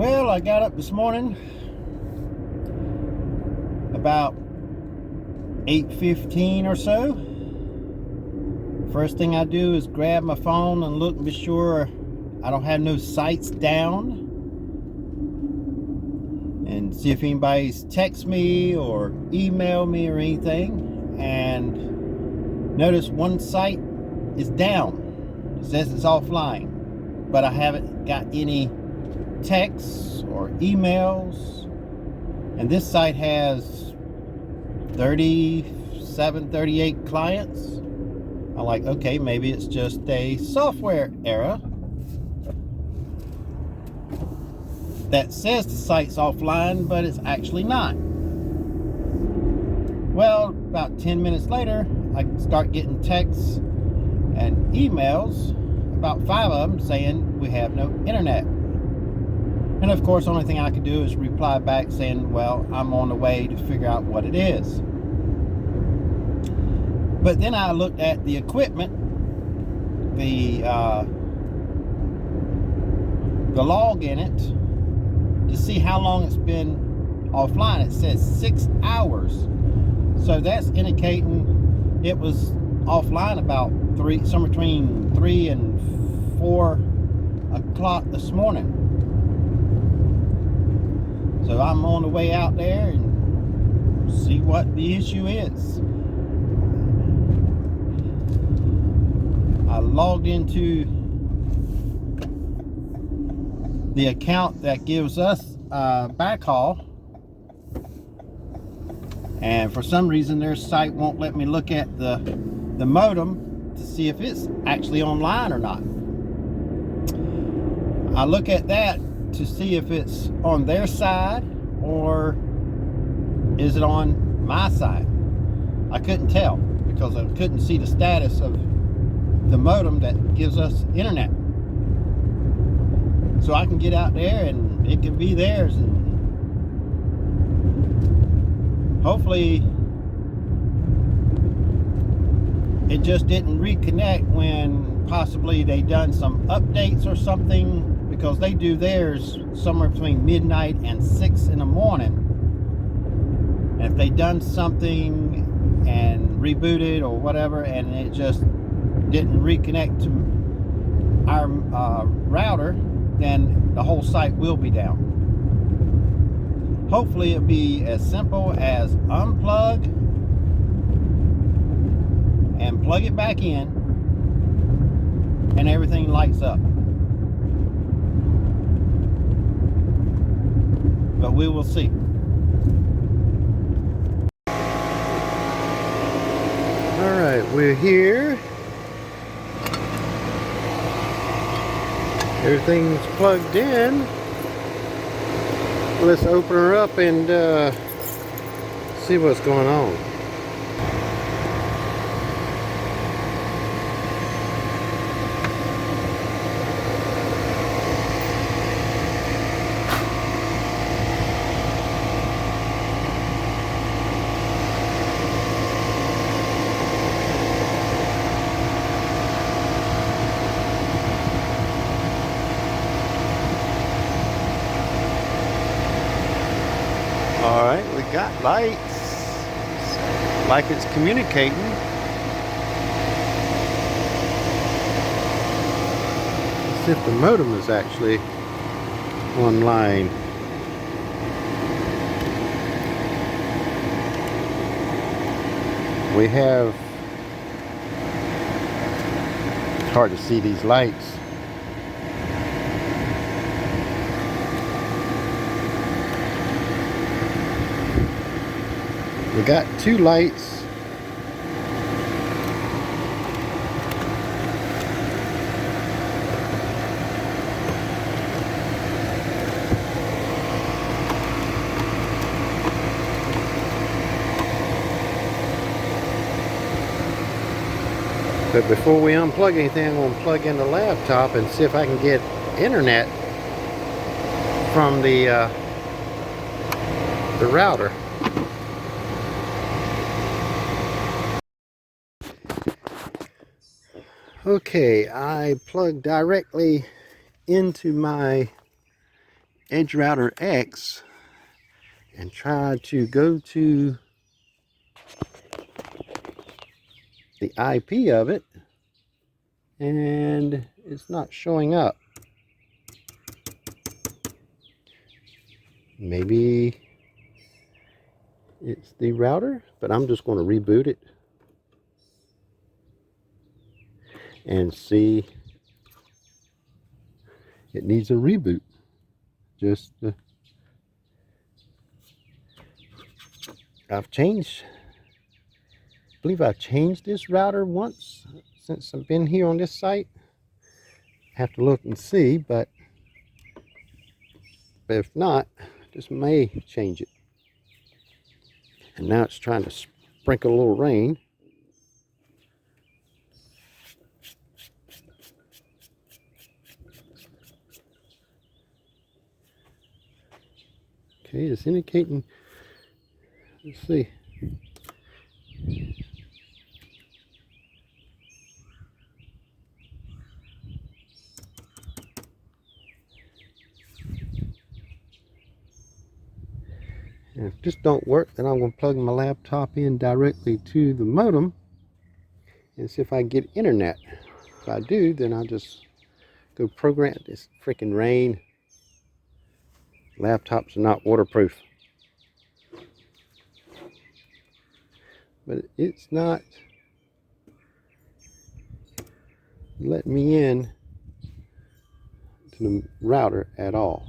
Well, I got up this morning about 8:15 or so. First thing I do is grab my phone and look and be sure I don't have no sites down, and see if anybody's text me or email me or anything. And notice one site is down. It says it's offline, but I haven't got any texts or emails. And this site has 38 clients. I'm like, okay, maybe it's just a software error that says the site's offline, but it's actually not. Well, about 10 minutes later, I start getting texts and emails, about 5 of them, saying we have no internet. And of course, the only thing I could do is reply back saying, well, I'm on the way to figure out what it is. But then I looked at the equipment, the log in it, to see how long it's been offline. It says 6 hours. So that's indicating it was offline about somewhere between 3 and 4 o'clock this morning. So I'm on the way out there and see what the issue is. I logged into the account that gives us backhaul, and for some reason their site won't let me look at the modem to see if it's actually online or not. I look at that to see if it's on their side or is it on my side. I couldn't tell because I couldn't see the status of the modem that gives us internet. So I can get out there and it can be theirs, and hopefully it just didn't reconnect when possibly they done some updates or something, because they do theirs somewhere between midnight and 6 in the morning. And if they done something and rebooted or whatever and it just didn't reconnect to our router, then the whole site will be down. Hopefully it'll be as simple as unplug and plug it back in and everything lights up. But we will see. All right, we're here. Everything's plugged in. Let's open her up and see what's going on. All right, we got lights, like it's communicating. Let's see if the modem is actually online. We have, it's hard to see these lights. We got 2 lights. But before we unplug anything, I'm going to plug in the laptop and see if I can get internet from the router. Okay, I plugged directly into my Edge Router X and try to go to the IP of it, and it's not showing up. Maybe it's the router, but I'm just going to reboot it and see. It needs a reboot. I believe I've changed this router once since I've been here on this site. Have to look and see, but if not, this may change it. And now it's trying to sprinkle a little rain. Okay, it's indicating, let's see. And if this don't work, then I'm going to plug my laptop in directly to the modem and see if I can get internet. If I do, then I'll just go program this freaking rain. Laptops are not waterproof. But it's not letting me in to the router at all.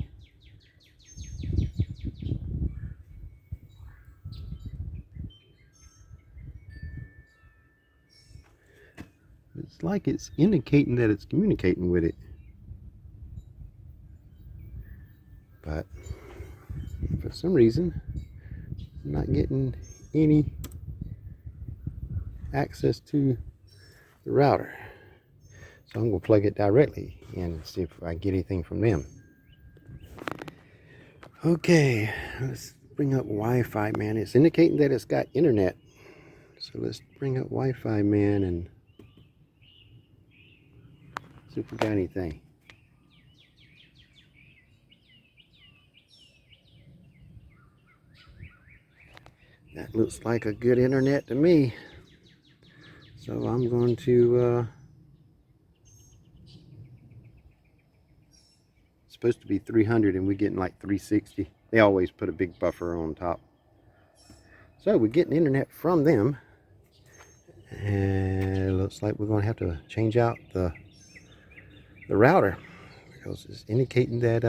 It's like it's indicating that it's communicating with it. But for some reason, I'm not getting any access to the router. So I'm going to plug it directly in and see if I get anything from them. Okay, let's bring up Wi-Fi Man. It's indicating that it's got internet. So let's bring up Wi-Fi Man and see if we got anything. That looks like a good internet to me. So I'm going to, it's supposed to be 300 and we're getting like 360. They always put a big buffer on top. So we're getting internet from them. And it looks like we're going to have to change out the router, because it's indicating that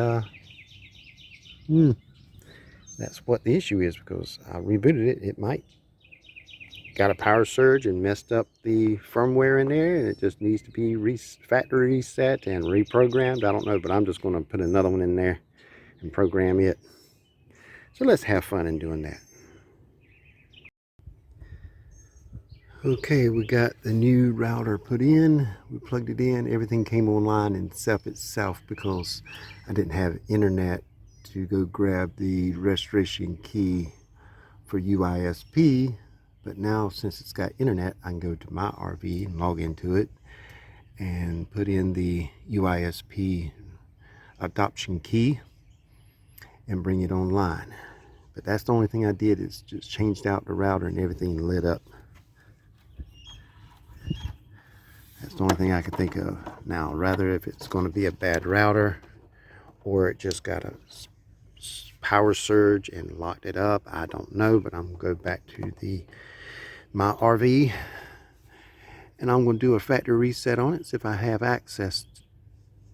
that's what the issue is, because I rebooted it. It might got a power surge and messed up the firmware in there, and it just needs to be factory reset and reprogrammed. I don't know, but I'm just going to put another one in there and program it. So let's have fun in doing that. Okay, we got the new router put in. We plugged it in. Everything came online and set itself because I didn't have internet to go grab the restoration key for WISP. But now, since it's got internet, I can go to my RV and log into it and put in the WISP adoption key and bring it online. But that's the only thing I did, is just changed out the router and everything lit up. That's the only thing I could think of. Now, rather if it's going to be a bad router or it just got a power surge and locked it up, I don't know, but I'm going to go back to my RV and I'm going to do a factory reset on it, see if I have access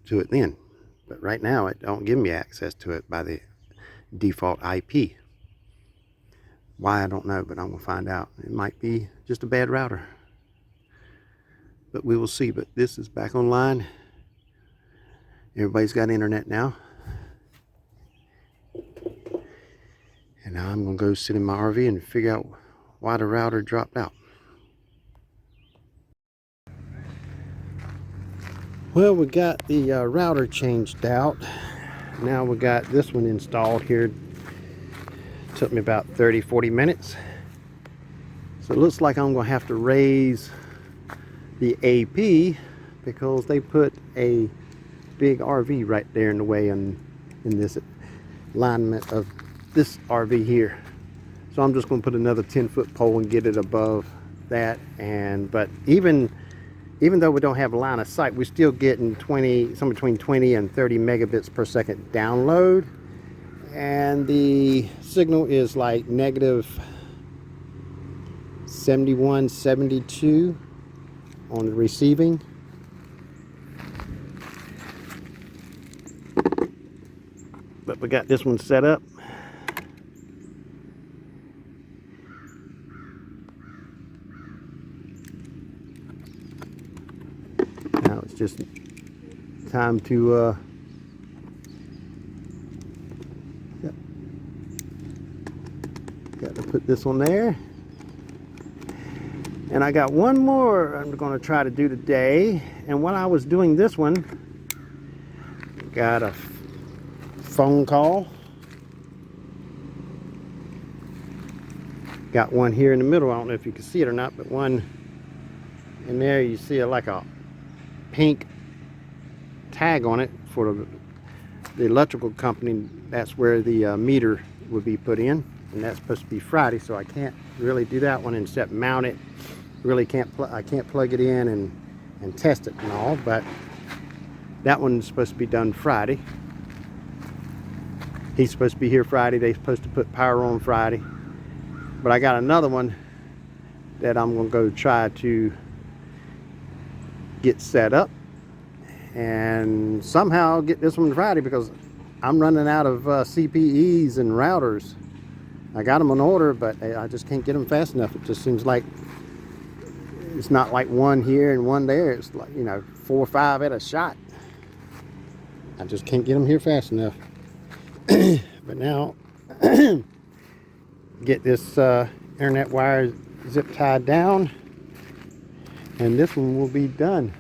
to it then. But right now it don't give me access to it by the default IP. Why, I don't know, but I'm going to find out. It might be just a bad router, but we will see. But this is back online. Everybody's got internet now. And now I'm going to go sit in my RV and figure out why the router dropped out. Well, we got the router changed out. Now we got this one installed here. Took me about 30-40 minutes. So it looks like I'm going to have to raise the AP because they put a big RV right there in the way in this. alignment of this RV here. So I'm just going to put another 10-foot pole and get it above that. But even though we don't have line of sight, we're still getting somewhere between 20 and 30 megabits per second download. And the signal is like negative 71, 72 on the receiving. But we got this one set up. Now it's just time to got to put this on there. And I got one more I'm going to try to do today. And while I was doing this one, got a phone call. Got one here in the middle. I don't know if you can see it or not, but one in there, you see like a pink tag on it for the electrical company. That's where the meter would be put in, and that's supposed to be Friday, so I can't really do that one except mount it. Really I can't plug it in and test it and all, but that one's supposed to be done Friday. He's supposed to be here Friday. They're supposed to put power on Friday. But I got another one that I'm going to go try to get set up and somehow get this one Friday, because I'm running out of CPEs and routers. I got them on order, but I just can't get them fast enough. It just seems like it's not like one here and one there. It's like, 4 or 5 at a shot. I just can't get them here fast enough. But now get this internet wire zip tied down, and this one will be done.